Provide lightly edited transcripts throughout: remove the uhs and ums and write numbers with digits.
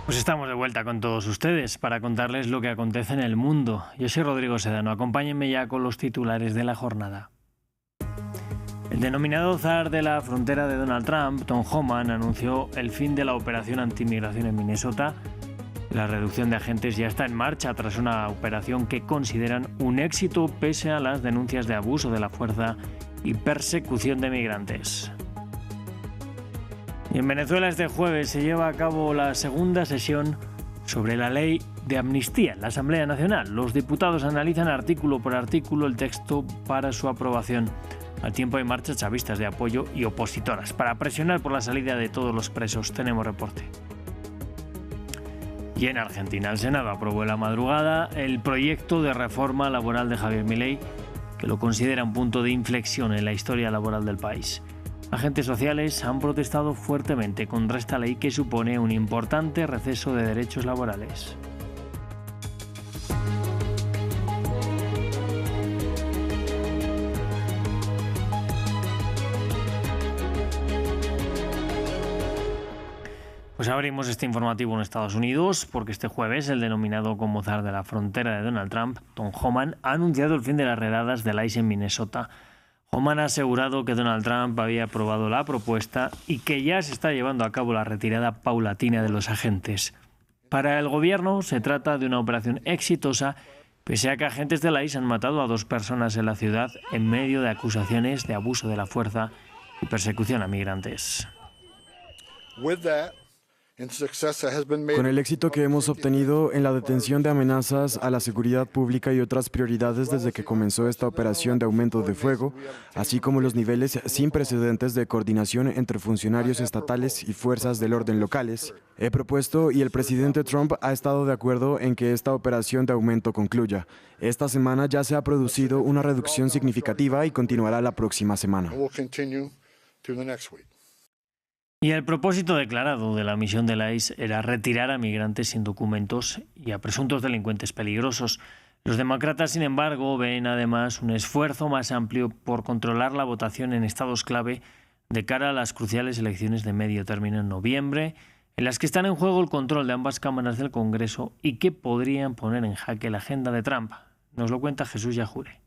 Pues estamos de vuelta con todos ustedes para contarles lo que acontece en el mundo. Yo soy Rodrigo Sedano, acompáñenme ya con los titulares de la jornada. El denominado zar de la frontera de Donald Trump, Tom Homan, anunció el fin de la operación antimigración en Minnesota. La reducción de agentes ya está en marcha tras una operación que consideran un éxito pese a las denuncias de abuso de la fuerza y persecución de migrantes. Y en Venezuela este jueves se lleva a cabo la segunda sesión sobre la ley de amnistía en la Asamblea Nacional. Los diputados analizan artículo por artículo el texto para su aprobación. Al tiempo hay marchas chavistas de apoyo y opositoras para presionar por la salida de todos los presos. Tenemos reporte. Y en Argentina, el Senado aprobó en la madrugada el proyecto de reforma laboral de Javier Milei, que lo considera un punto de inflexión en la historia laboral del país. Agentes sociales han protestado fuertemente contra esta ley que supone un importante receso de derechos laborales. Pues abrimos este informativo en Estados Unidos porque este jueves el denominado como zar de la frontera de Donald Trump, Tom Homan, ha anunciado el fin de las redadas del ICE en Minnesota. Homan ha asegurado que Donald Trump había aprobado la propuesta y que ya se está llevando a cabo la retirada paulatina de los agentes. Para el gobierno se trata de una operación exitosa, pese a que agentes de la ICE han matado a 2 personas en la ciudad en medio de acusaciones de abuso de la fuerza y persecución a migrantes. Con el éxito que hemos obtenido en la detención de amenazas a la seguridad pública y otras prioridades desde que comenzó esta operación de aumento de fuego, así como los niveles sin precedentes de coordinación entre funcionarios estatales y fuerzas del orden locales, he propuesto y el presidente Trump ha estado de acuerdo en que esta operación de aumento concluya. Esta semana ya se ha producido una reducción significativa y continuará la próxima semana. Y el propósito declarado de la misión de la ICE era retirar a migrantes sin documentos y a presuntos delincuentes peligrosos. Los demócratas, sin embargo, ven además un esfuerzo más amplio por controlar la votación en estados clave de cara a las cruciales elecciones de medio término en noviembre, en las que están en juego el control de ambas cámaras del Congreso y que podrían poner en jaque la agenda de Trump. Nos lo cuenta Jesús Yajure.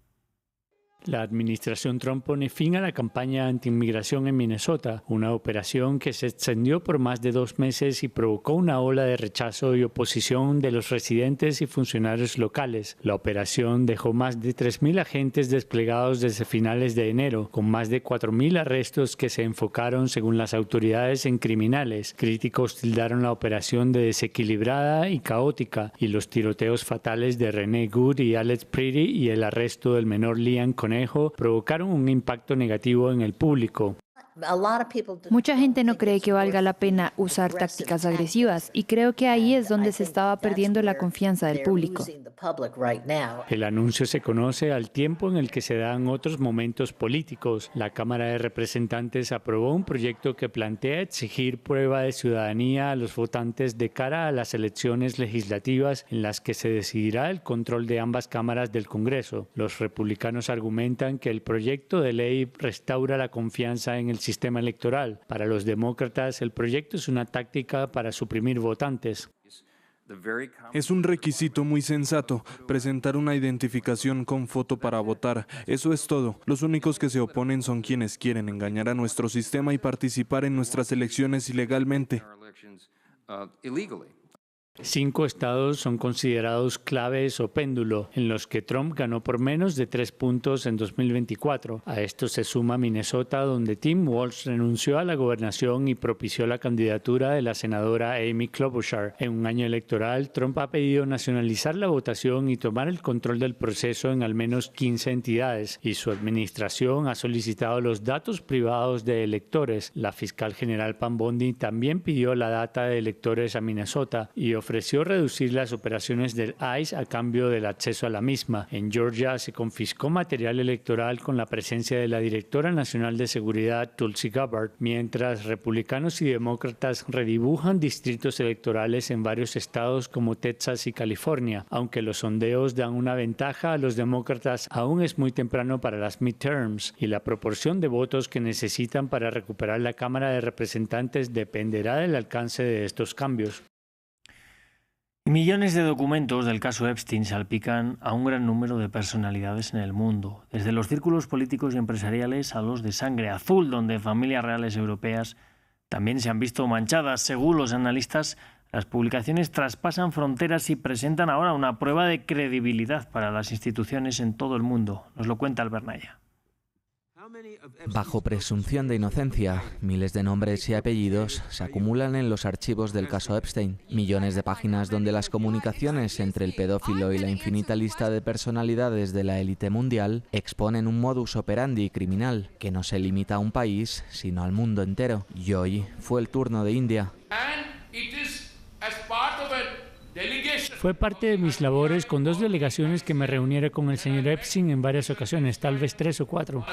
La administración Trump pone fin a la campaña anti-inmigración en Minnesota, una operación que se extendió por más de 2 meses y provocó una ola de rechazo y oposición de los residentes y funcionarios locales. La operación dejó más de 3.000 agentes desplegados desde finales de enero, con más de 4.000 arrestos que se enfocaron, según las autoridades, en criminales. Críticos tildaron la operación de desequilibrada y caótica, y los tiroteos fatales de Renee Good y Alex Pretty y el arresto del menor Liam Conejo provocaron un impacto negativo en el público. Mucha gente no cree que valga la pena usar tácticas agresivas y creo que ahí es donde se estaba perdiendo la confianza del público. El anuncio se conoce al tiempo en el que se dan otros momentos políticos. La Cámara de Representantes aprobó un proyecto que plantea exigir prueba de ciudadanía a los votantes de cara a las elecciones legislativas en las que se decidirá el control de ambas cámaras del Congreso. Los republicanos argumentan que el proyecto de ley restaura la confianza en el sistema electoral. Para los demócratas, el proyecto es una táctica para suprimir votantes. Es un requisito muy sensato, presentar una identificación con foto para votar. Eso es todo. Los únicos que se oponen son quienes quieren engañar a nuestro sistema y participar en nuestras elecciones ilegalmente. 5 estados son considerados claves o péndulo, en los que Trump ganó por menos de 3 puntos en 2024. A esto se suma Minnesota, donde Tim Walz renunció a la gobernación y propició la candidatura de la senadora Amy Klobuchar. En un año electoral, Trump ha pedido nacionalizar la votación y tomar el control del proceso en al menos 15 entidades, y su administración ha solicitado los datos privados de electores. La fiscal general Pam Bondi también pidió la data de electores a Minnesota y ofreció reducir las operaciones del ICE a cambio del acceso a la misma. En Georgia se confiscó material electoral con la presencia de la directora nacional de seguridad Tulsi Gabbard, mientras republicanos y demócratas redibujan distritos electorales en varios estados como Texas y California. Aunque los sondeos dan una ventaja a los demócratas, aún es muy temprano para las midterms y la proporción de votos que necesitan para recuperar la Cámara de Representantes dependerá del alcance de estos cambios. Millones de documentos del caso Epstein salpican a un gran número de personalidades en el mundo, desde los círculos políticos y empresariales a los de sangre azul, donde familias reales europeas también se han visto manchadas. Según los analistas, las publicaciones traspasan fronteras y presentan ahora una prueba de credibilidad para las instituciones en todo el mundo. Nos lo cuenta Albert Naya. Bajo presunción de inocencia, miles de nombres y apellidos se acumulan en los archivos del caso Epstein. Millones de páginas donde las comunicaciones entre el pedófilo y la infinita lista de personalidades de la élite mundial exponen un modus operandi criminal que no se limita a un país, sino al mundo entero. Y hoy fue el turno de India. Fue parte de mis labores con 2 delegaciones que me reuniera con el señor Epstein en varias ocasiones, tal vez 3 o 4.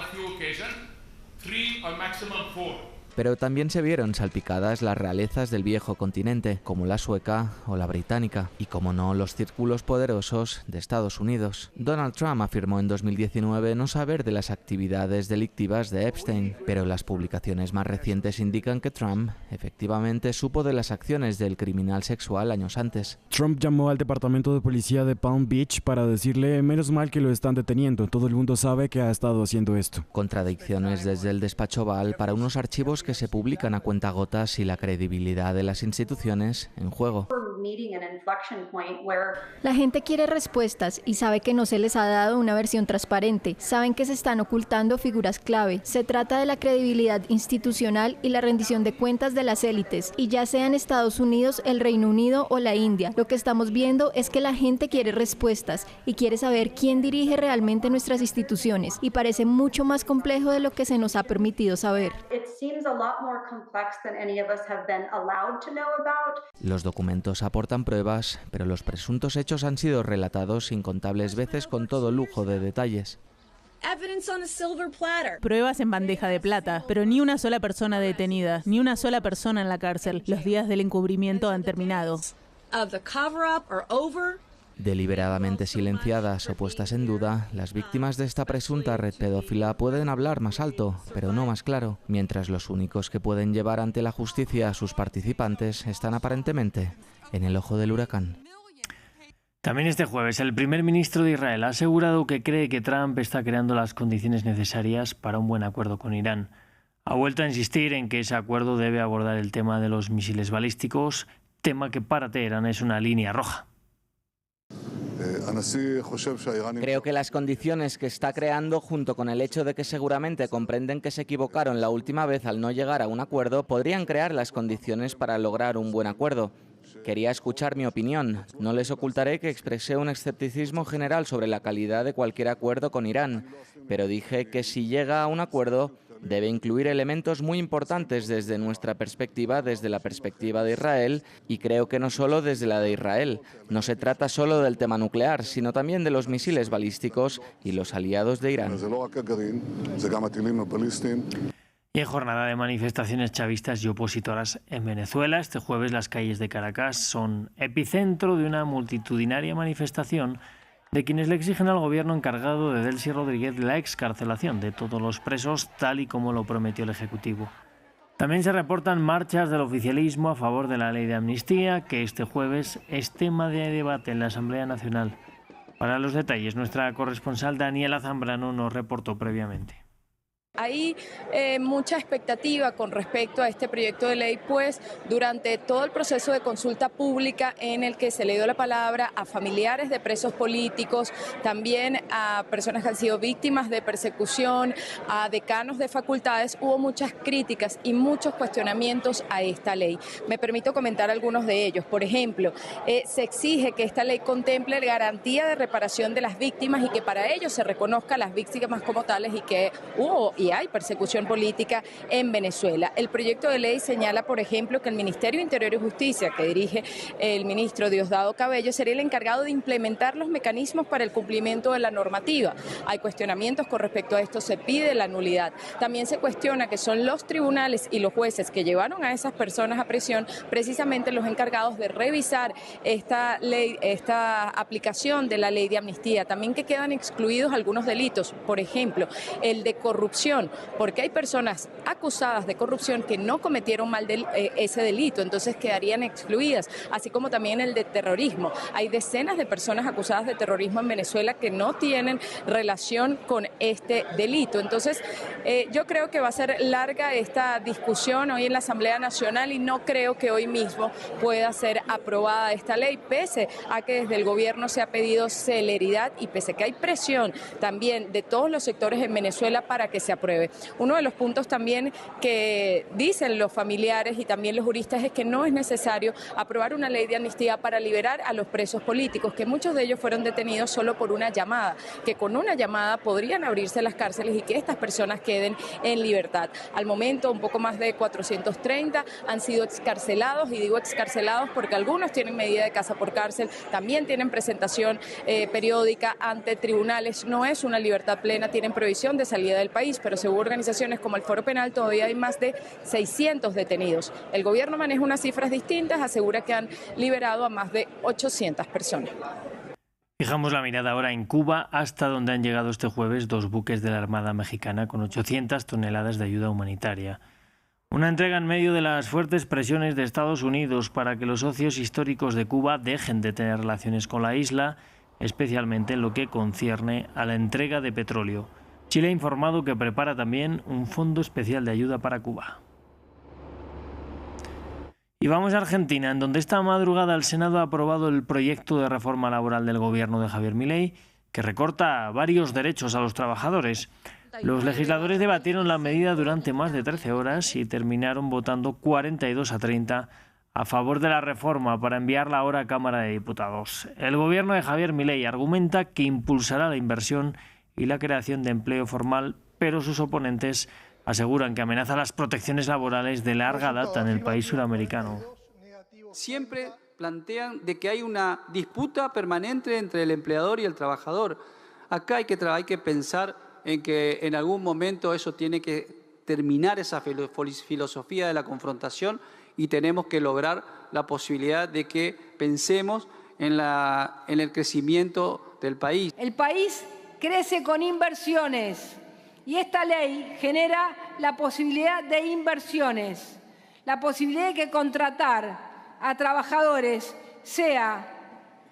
Pero también se vieron salpicadas las realezas del viejo continente, como la sueca o la británica, y como no, los círculos poderosos de Estados Unidos. Donald Trump afirmó en 2019 no saber de las actividades delictivas de Epstein, pero las publicaciones más recientes indican que Trump efectivamente supo de las acciones del criminal sexual años antes. Trump llamó al departamento de policía de Palm Beach para decirle: menos mal que lo están deteniendo, todo el mundo sabe que ha estado haciendo esto. Contradicciones desde el despacho Oval para unos archivos que se publican a cuentagotas y la credibilidad de las instituciones en juego. La gente quiere respuestas y sabe que no se les ha dado una versión transparente. Saben que se están ocultando figuras clave. Se trata de la credibilidad institucional y la rendición de cuentas de las élites, y ya sea en Estados Unidos, el Reino Unido o la India. Lo que estamos viendo es que la gente quiere respuestas y quiere saber quién dirige realmente nuestras instituciones, y parece mucho más complejo de lo que se nos ha permitido saber. Los documentos aportan pruebas, pero los presuntos hechos han sido relatados incontables veces con todo lujo de detalles. Pruebas en bandeja de plata, pero ni una sola persona detenida, ni una sola persona en la cárcel. Los días del encubrimiento han terminado. Deliberadamente silenciadas o puestas en duda, las víctimas de esta presunta red pedófila pueden hablar más alto, pero no más claro, mientras los únicos que pueden llevar ante la justicia a sus participantes están aparentemente en el ojo del huracán. También este jueves, el primer ministro de Israel ha asegurado que cree que Trump está creando las condiciones necesarias para un buen acuerdo con Irán. Ha vuelto a insistir en que ese acuerdo debe abordar el tema de los misiles balísticos, tema que para Teherán es una línea roja. Creo que las condiciones que está creando, junto con el hecho de que seguramente comprenden que se equivocaron la última vez al no llegar a un acuerdo, podrían crear las condiciones para lograr un buen acuerdo. Quería escuchar mi opinión. No les ocultaré que expresé un escepticismo general sobre la calidad de cualquier acuerdo con Irán, pero dije que si llega a un acuerdo, debe incluir elementos muy importantes desde nuestra perspectiva, desde la perspectiva de Israel, y creo que no solo desde la de Israel. No se trata solo del tema nuclear, sino también de los misiles balísticos y los aliados de Irán. Y en jornada de manifestaciones chavistas y opositoras en Venezuela, este jueves las calles de Caracas son epicentro de una multitudinaria manifestación de quienes le exigen al gobierno encargado de Delcy Rodríguez la excarcelación de todos los presos, tal y como lo prometió el Ejecutivo. También se reportan marchas del oficialismo a favor de la ley de amnistía, que este jueves es tema de debate en la Asamblea Nacional. Para los detalles, nuestra corresponsal Daniela Zambrano nos reportó previamente. Hay mucha expectativa con respecto a este proyecto de ley, pues durante todo el proceso de consulta pública en el que se le dio la palabra a familiares de presos políticos, también a personas que han sido víctimas de persecución, a decanos de facultades, hubo muchas críticas y muchos cuestionamientos a esta ley. Me permito comentar algunos de ellos. Por ejemplo, se exige que esta ley contemple garantía de reparación de las víctimas y que para ello se reconozca a las víctimas como tales, y que hubo y hay persecución política en Venezuela. El proyecto de ley señala, por ejemplo, que el Ministerio de Interior y Justicia, que dirige el ministro Diosdado Cabello, sería el encargado de implementar los mecanismos para el cumplimiento de la normativa. Hay cuestionamientos con respecto a esto, se pide la nulidad. También se cuestiona que son los tribunales y los jueces que llevaron a esas personas a prisión precisamente los encargados de revisar esta ley, esta aplicación de la ley de amnistía. También que quedan excluidos algunos delitos, por ejemplo, el de corrupción, corrupción, porque hay personas acusadas de corrupción que no cometieron ese delito, entonces quedarían excluidas, así como también el de terrorismo. Hay decenas de personas acusadas de terrorismo en Venezuela que no tienen relación con este delito. Entonces, yo creo que va a ser larga esta discusión hoy en la Asamblea Nacional y no creo que hoy mismo pueda ser aprobada esta ley, pese a que desde el gobierno se ha pedido celeridad y pese a que hay presión también de todos los sectores en Venezuela para que se apruebe. Uno de los puntos también que dicen los familiares y también los juristas es que no es necesario aprobar una ley de amnistía para liberar a los presos políticos, que muchos de ellos fueron detenidos solo por una llamada, que con una llamada podrían abrirse las cárceles y que estas personas queden en libertad. Al momento, un poco más de 430 han sido excarcelados, y digo excarcelados porque algunos tienen medida de casa por cárcel, también tienen presentación periódica ante tribunales. No es una libertad plena, tienen prohibición de salida del país, pero según organizaciones como el Foro Penal todavía hay más de 600 detenidos. El gobierno maneja unas cifras distintas, asegura que han liberado a más de 800 personas. Fijamos la mirada ahora en Cuba, hasta donde han llegado este jueves 2 buques de la Armada Mexicana con 800 toneladas de ayuda humanitaria. Una entrega en medio de las fuertes presiones de Estados Unidos para que los socios históricos de Cuba dejen de tener relaciones con la isla, especialmente en lo que concierne a la entrega de petróleo. Chile ha informado que prepara también un fondo especial de ayuda para Cuba. Y vamos a Argentina, en donde esta madrugada el Senado ha aprobado el proyecto de reforma laboral del gobierno de Javier Milei, que recorta varios derechos a los trabajadores. Los legisladores debatieron la medida durante más de 13 horas y terminaron votando 42-30 a favor de la reforma para enviarla ahora a Cámara de Diputados. El gobierno de Javier Milei argumenta que impulsará la inversión y la creación de empleo formal, pero sus oponentes aseguran que amenaza las protecciones laborales de larga data en el país suramericano. Siempre plantean de que hay una disputa permanente entre el empleador y el trabajador. Acá hay que pensar en que en algún momento eso tiene que terminar, esa filosofía de la confrontación, y tenemos que lograr la posibilidad de que pensemos en el crecimiento del país. El país crece con inversiones. Y esta ley genera la posibilidad de inversiones, la posibilidad de que contratar a trabajadores sea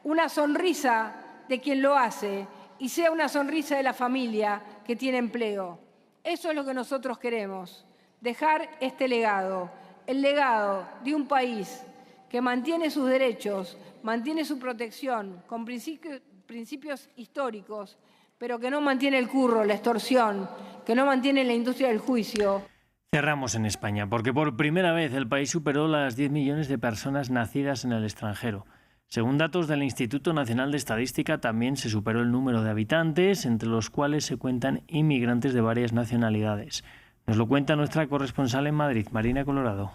una sonrisa de quien lo hace y sea una sonrisa de la familia que tiene empleo. Eso es lo que nosotros queremos, dejar este legado, el legado de un país que mantiene sus derechos, mantiene su protección con principios históricos, pero que no mantiene el curro, la extorsión, que no mantiene la industria del juicio. Cerramos en España, porque por primera vez el país superó las 10 millones de personas nacidas en el extranjero. Según datos del Instituto Nacional de Estadística, también se superó el número de habitantes, entre los cuales se cuentan inmigrantes de varias nacionalidades. Nos lo cuenta nuestra corresponsal en Madrid, Marina Colorado.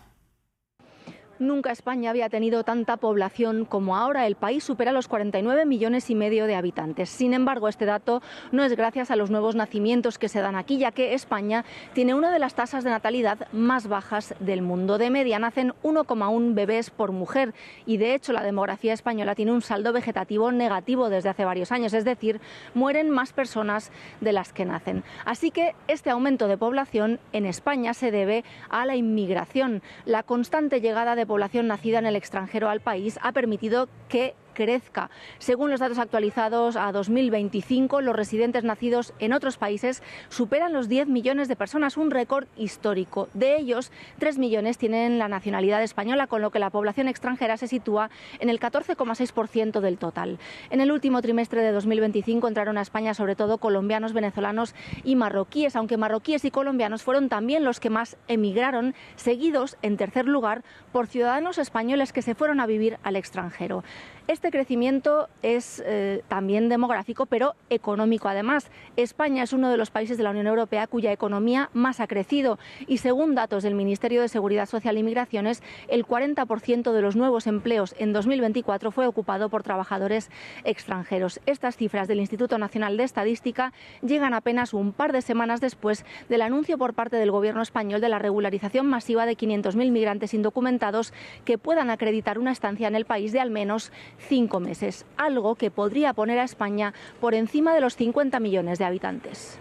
Nunca España había tenido tanta población como ahora. El país supera los 49,5 millones de habitantes. Sin embargo, este dato no es gracias a los nuevos nacimientos que se dan aquí, ya que España tiene una de las tasas de natalidad más bajas del mundo. De media nacen 1,1 bebés por mujer y, de hecho, la demografía española tiene un saldo vegetativo negativo desde hace varios años, es decir, mueren más personas de las que nacen. Así que este aumento de población en España se debe a la inmigración. La constante llegada de población nacida en el extranjero al país ha permitido que crezca. Según los datos actualizados a 2025, los residentes nacidos en otros países superan los 10 millones de personas, un récord histórico. De ellos, 3 millones tienen la nacionalidad española, con lo que la población extranjera se sitúa en el 14,6% del total. En el último trimestre de 2025 entraron a España sobre todo colombianos, venezolanos y marroquíes, aunque marroquíes y colombianos fueron también los que más emigraron, seguidos en tercer lugar por ciudadanos españoles que se fueron a vivir al extranjero. Este crecimiento es también demográfico, pero económico además. España es uno de los países de la Unión Europea cuya economía más ha crecido y, según datos del Ministerio de Seguridad Social y Migraciones, el 40% de los nuevos empleos en 2024 fue ocupado por trabajadores extranjeros. Estas cifras del Instituto Nacional de Estadística llegan apenas un par de semanas después del anuncio por parte del Gobierno español de la regularización masiva de 500.000 migrantes indocumentados que puedan acreditar una estancia en el país de al menos 5 meses, algo que podría poner a España por encima de los 50 millones de habitantes.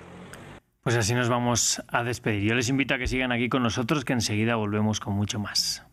Pues así nos vamos a despedir. Yo les invito a que sigan aquí con nosotros, que enseguida volvemos con mucho más.